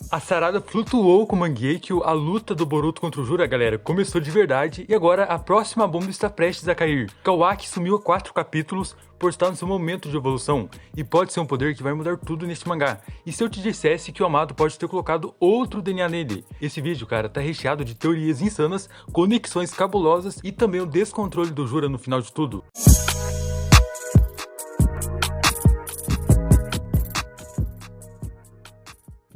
A Sarada flutuou com o Mangekyo, a luta do Boruto contra o Jura, galera, começou de verdade, e agora a próxima bomba está prestes a cair. Kawaki sumiu há 4 capítulos por estar no seu momento de evolução, e pode ser um poder que vai mudar tudo neste mangá. E se eu te dissesse que o Amado pode ter colocado outro DNA nele? Esse vídeo, cara, tá recheado de teorias insanas, conexões cabulosas e também o descontrole do Jura no final de tudo.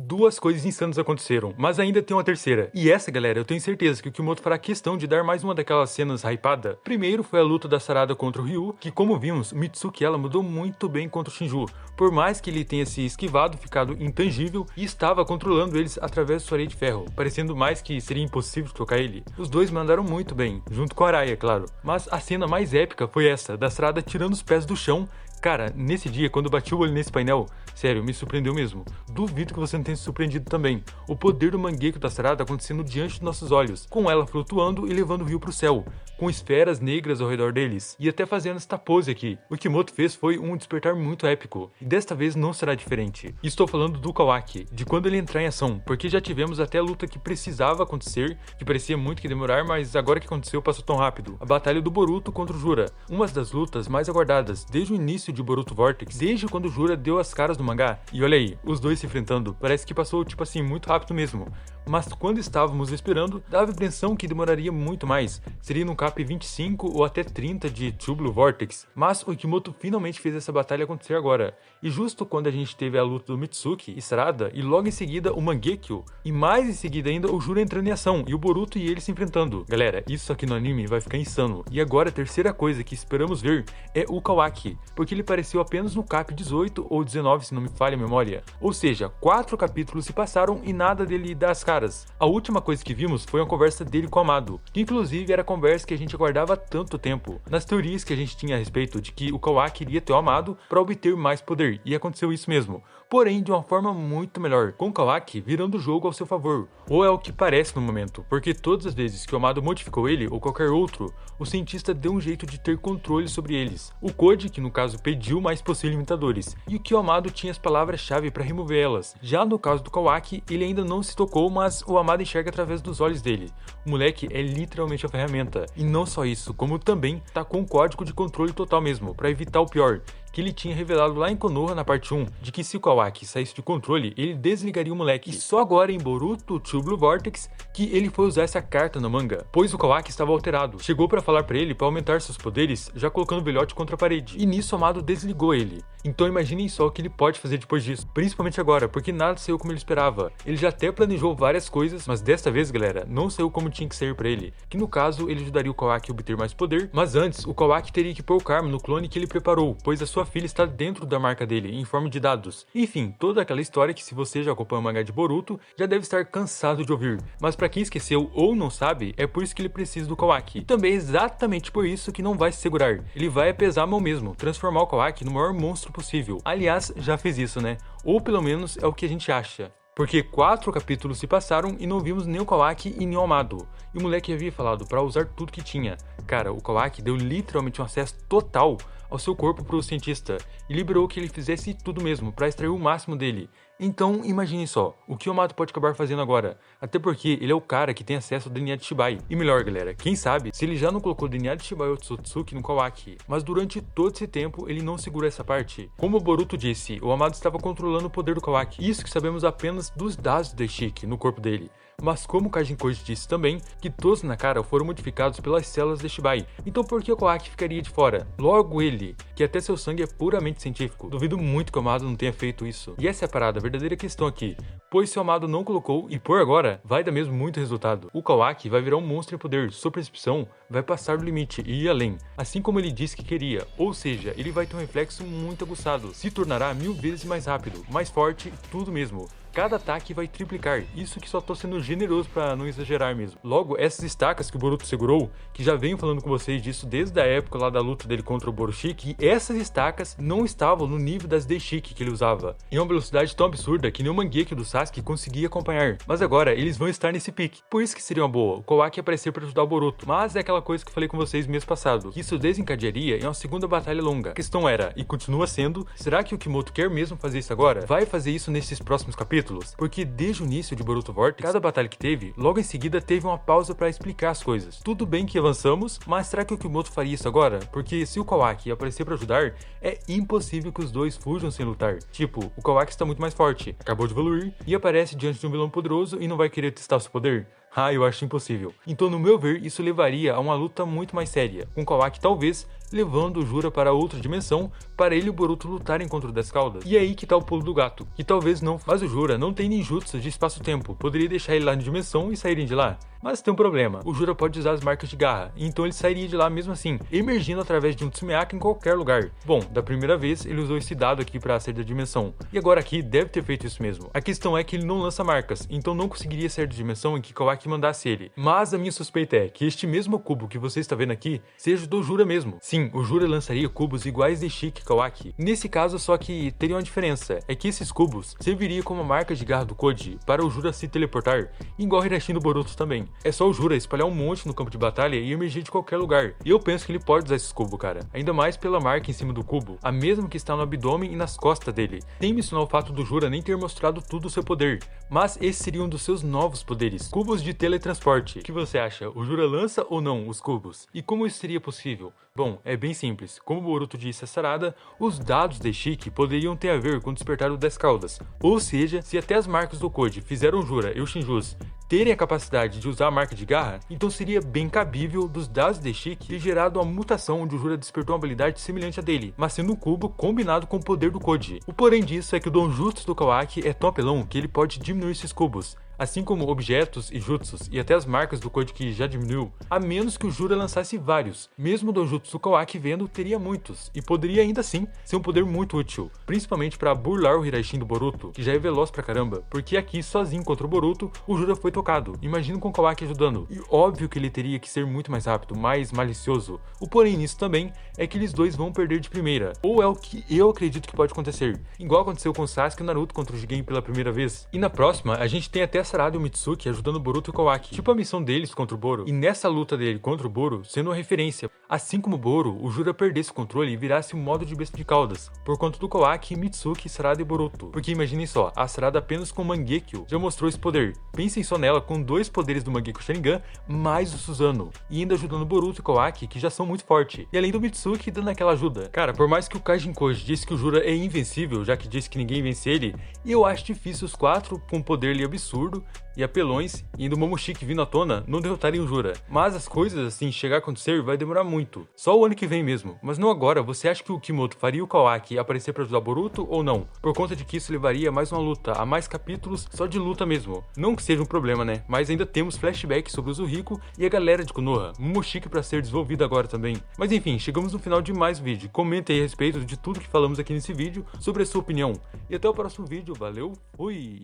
Duas coisas insanas aconteceram, mas ainda tem uma terceira. E essa, galera, eu tenho certeza que o Kimoto fará questão de dar mais uma daquelas cenas hypada. Primeiro foi a luta da Sarada contra o Ryu, que como vimos, Mitsuki ela mudou muito bem contra o Shinju. Por mais que ele tenha se esquivado, ficado intangível, e estava controlando eles através de sua lei de ferro, parecendo mais que seria impossível tocar ele. Os dois mandaram muito bem, junto com a Araya, claro. Mas a cena mais épica foi essa, da Sarada tirando os pés do chão. Cara, nesse dia, quando eu bati o olho nesse painel, sério, me surpreendeu mesmo. Duvido que você não tenha se surpreendido também. O poder do Mangekyo da Sarada acontecendo diante de nossos olhos, com ela flutuando e levando o rio pro céu, com esferas negras ao redor deles, e até fazendo esta pose aqui. O que Kimoto fez foi um despertar muito épico, e desta vez não será diferente. Estou falando do Kawaki, de quando ele entrar em ação, porque já tivemos até a luta que precisava acontecer, que parecia muito que demorar, mas agora que aconteceu passou tão rápido. A batalha do Boruto contra o Jura, uma das lutas mais aguardadas desde o início de Boruto Vortex, desde quando o Jura deu as caras no mangá. E olha aí, os dois se enfrentando, parece que passou tipo assim, muito rápido mesmo. Mas quando estávamos esperando, dava a impressão que demoraria muito mais, seria no cap 25 ou até 30 de Tubular Vortex. Mas o Kimoto finalmente fez essa batalha acontecer agora, e justo quando a gente teve a luta do Mitsuki e Sarada, e logo em seguida o Mangekyo, e mais em seguida ainda o Jura entrando em ação, e o Boruto e ele se enfrentando. Galera, isso aqui no anime vai ficar insano. E agora a terceira coisa que esperamos ver é o Kawaki, porque ele apareceu apenas no cap 18 ou 19, se não me falha a memória. Ou seja, 4 capítulos se passaram e nada dele dá as caras. A última coisa que vimos foi uma conversa dele com o Amado, que inclusive era a conversa que a gente aguardava há tanto tempo. Nas teorias que a gente tinha a respeito de que o Kawaki iria ter o Amado para obter mais poder, e aconteceu isso mesmo. Porém, de uma forma muito melhor, com o Kawaki virando o jogo ao seu favor. Ou é o que parece no momento, porque todas as vezes que o Amado modificou ele, ou qualquer outro, o cientista deu um jeito de ter controle sobre eles. O Code, que no caso pediu mais possíveis limitadores, e o Kiyoamado tinha as palavras-chave para remover elas. Já no caso do Kawaki, ele ainda não se tocou, mas o Amado enxerga através dos olhos dele. O moleque é literalmente a ferramenta. E não só isso, como também tá com um código de controle total mesmo, para evitar o pior, que ele tinha revelado lá em Konoha na parte 1, de que se o Kawaki saísse de controle, ele desligaria o moleque. E só agora em Boruto Tubular Vortex que ele foi usar essa carta no manga, pois o Kawaki estava alterado. Chegou para falar para ele para aumentar seus poderes, já colocando o velhote contra a parede. E nisso o Amado desligou ele. Então imaginem só o que ele pode fazer depois disso, principalmente agora, porque nada saiu como ele esperava. Ele já até planejou várias coisas, mas desta vez, galera, não saiu como tinha que sair para ele. Que no caso, ele ajudaria o Kawaki a obter mais poder, mas antes, o Kawaki teria que pôr o Karma no clone que ele preparou, pois a sua filha está dentro da marca dele, em forma de dados. Enfim, toda aquela história que se você já acompanha o mangá de Boruto, já deve estar cansado de ouvir. Mas pra quem esqueceu ou não sabe, é por isso que ele precisa do Kawaki. E também é exatamente por isso que não vai se segurar. Ele vai pesar a mão mesmo, transformar o Kawaki no maior monstro possível. Aliás, já fez isso, né? Ou pelo menos é o que a gente acha. Porque 4 capítulos se passaram e não vimos nem o Kawaki e nem o Amado. E o moleque havia falado para usar tudo que tinha. Cara, o Kawaki deu literalmente um acesso total ao seu corpo pro cientista e liberou que ele fizesse tudo mesmo para extrair o máximo dele. Então, imagine só, o que o Amado pode acabar fazendo agora, até porque ele é o cara que tem acesso ao DNA de Shibai. E melhor, galera, quem sabe se ele já não colocou o DNA de Shibai Otsutsuki no Kawaki, mas durante todo esse tempo ele não segurou essa parte. Como o Boruto disse, o Amado estava controlando o poder do Kawaki, isso que sabemos apenas dos dados de Shiki no corpo dele. Mas como o Kajin Koji disse também, que todos na cara foram modificados pelas células de Shibai, então por que o Kawaki ficaria de fora? Logo ele, que até seu sangue é puramente científico. Duvido muito que o Amado não tenha feito isso. E essa é a parada, a verdadeira questão aqui, pois se o Amado não colocou, e por agora, vai dar mesmo muito resultado. O Kawaki vai virar um monstro em poder, sua percepção vai passar do limite e ir além, assim como ele disse que queria, ou seja, ele vai ter um reflexo muito aguçado, se tornará 1000 vezes mais rápido, mais forte, tudo mesmo. Cada ataque vai triplicar, isso que só tô sendo generoso pra não exagerar mesmo. Logo, essas estacas que o Boruto segurou, que já venho falando com vocês disso desde a época lá da luta dele contra o Boroshiki, e essas estacas não estavam no nível das Deshiki que ele usava, em uma velocidade tão absurda que nem o Mangekyo do Sasuke conseguia acompanhar. Mas agora, eles vão estar nesse pique, por isso que seria uma boa, o Kawaki aparecer pra ajudar o Boruto. Mas é aquela coisa que eu falei com vocês mês passado, que isso desencadearia em uma segunda batalha longa. A questão era, e continua sendo, será que o Kimoto quer mesmo fazer isso agora? Vai fazer isso nesses próximos capítulos? capítulos, porque desde o início de Boruto Vortex, cada batalha que teve, logo em seguida teve uma pausa para explicar as coisas. Tudo bem que avançamos, mas será que o Kimoto faria isso agora? Porque se o Kawaki aparecer para ajudar, é impossível que os dois fujam sem lutar. Tipo, o Kawaki está muito mais forte, acabou de evoluir e aparece diante de um vilão poderoso e não vai querer testar seu poder? Ah, eu acho impossível. Então, no meu ver, isso levaria a uma luta muito mais séria, com Kawaki talvez levando o Jura para outra dimensão para ele e o Boruto lutarem contra o 10 Caudas. E é aí que tá o pulo do gato, que talvez não, mas o Jura não tem ninjutsu de espaço-tempo, poderia deixar ele lá na dimensão e saírem de lá. Mas tem um problema, o Jura pode usar as marcas de garra, então ele sairia de lá mesmo assim, emergindo através de um Tsumeaki em qualquer lugar. Bom, da primeira vez ele usou esse dado aqui para sair da dimensão, e agora aqui deve ter feito isso mesmo. A questão é que ele não lança marcas, então não conseguiria sair da dimensão em que Kawaki mandasse ele. Mas a minha suspeita é que este mesmo cubo que você está vendo aqui seja do Jura mesmo. Sim, o Jura lançaria cubos iguais de Shiki e Kawaki. Nesse caso, só que teria uma diferença, é que esses cubos serviriam como marca de garra do Koji para o Jura se teleportar, igual Hirashin do Boruto também. É só o Jura espalhar um monte no campo de batalha e emergir de qualquer lugar. E eu penso que ele pode usar esses cubos, cara. Ainda mais pela marca em cima do cubo, a mesma que está no abdômen e nas costas dele. Sem mencionar o fato do Jura nem ter mostrado tudo o seu poder, mas esse seria um dos seus novos poderes, cubos de teletransporte. O que você acha? O Jura lança ou não os cubos? E como isso seria possível? Bom, é bem simples. Como o Boruto disse a Sarada, os dados de Shiki poderiam ter a ver com o despertar do 10 Caudas. Ou seja, se até as marcas do Koji fizeram o Jura e o Shinjus terem a capacidade de usar a marca de garra, então seria bem cabível dos dados de Shiki ter gerado uma mutação onde o Jura despertou uma habilidade semelhante a dele, mas sendo um cubo combinado com o poder do Koji. O porém disso é que o Donjutsu do Kawaki é tão apelão que ele pode diminuir esses cubos, assim como objetos e jutsus e até as marcas do Koji que já diminuiu, a menos que o Jura lançasse vários. Mesmo o Donjutsu do Kawaki vendo teria muitos, e poderia ainda assim ser um poder muito útil, principalmente para burlar o Hirashin do Boruto, que já é veloz pra caramba, porque aqui sozinho contra o Boruto, o Jura foi tocado, imagina com o Kawaki ajudando, e óbvio que ele teria que ser muito mais rápido, mais malicioso. O porém nisso também é que eles dois vão perder de primeira, ou é o que eu acredito que pode acontecer, igual aconteceu com Sasuke e Naruto contra o Jigen pela primeira vez. E na próxima, a gente tem até a Sarada e o Mitsuki ajudando o Boruto e o Kawaki, tipo a missão deles contra o Boro, e nessa luta dele contra o Boro sendo uma referência, assim como o Boro, o Jura perdesse o controle e virasse um modo de besta de caudas, por conta do Kawaki, Mitsuki, Sarada e Boruto. Porque imaginem só, a Sarada apenas com o Mangekyo já mostrou esse poder, pensem só nela com dois poderes do Mangekyo Sharingan, mais o Susanoo, e ainda ajudando o Boruto e o Kawaki, que já são muito fortes, e além do Mitsuki dando aquela ajuda. Cara, por mais que o Kaijin Koji disse que o Jura é invencível, já que disse que ninguém vence ele, eu acho difícil os quatro, com um poder ali absurdo, e apelões, e ainda o Momoshiki vindo à tona, não derrotarem o Jura. Mas as coisas assim chegar a acontecer vai demorar muito, só o ano que vem mesmo, mas não agora. Você acha que o Kimoto faria o Kawaki aparecer para ajudar Boruto ou não? Por conta de que isso levaria a mais uma luta, a mais capítulos só de luta mesmo. Não que seja um problema, né? Mas ainda temos flashbacks sobre o Zuhiko e a galera de Konoha, Momoshiki para ser desenvolvido agora também. Mas enfim, chegamos no final de mais um vídeo. Comenta aí a respeito de tudo que falamos aqui nesse vídeo, sobre a sua opinião. E até o próximo vídeo, valeu, fui!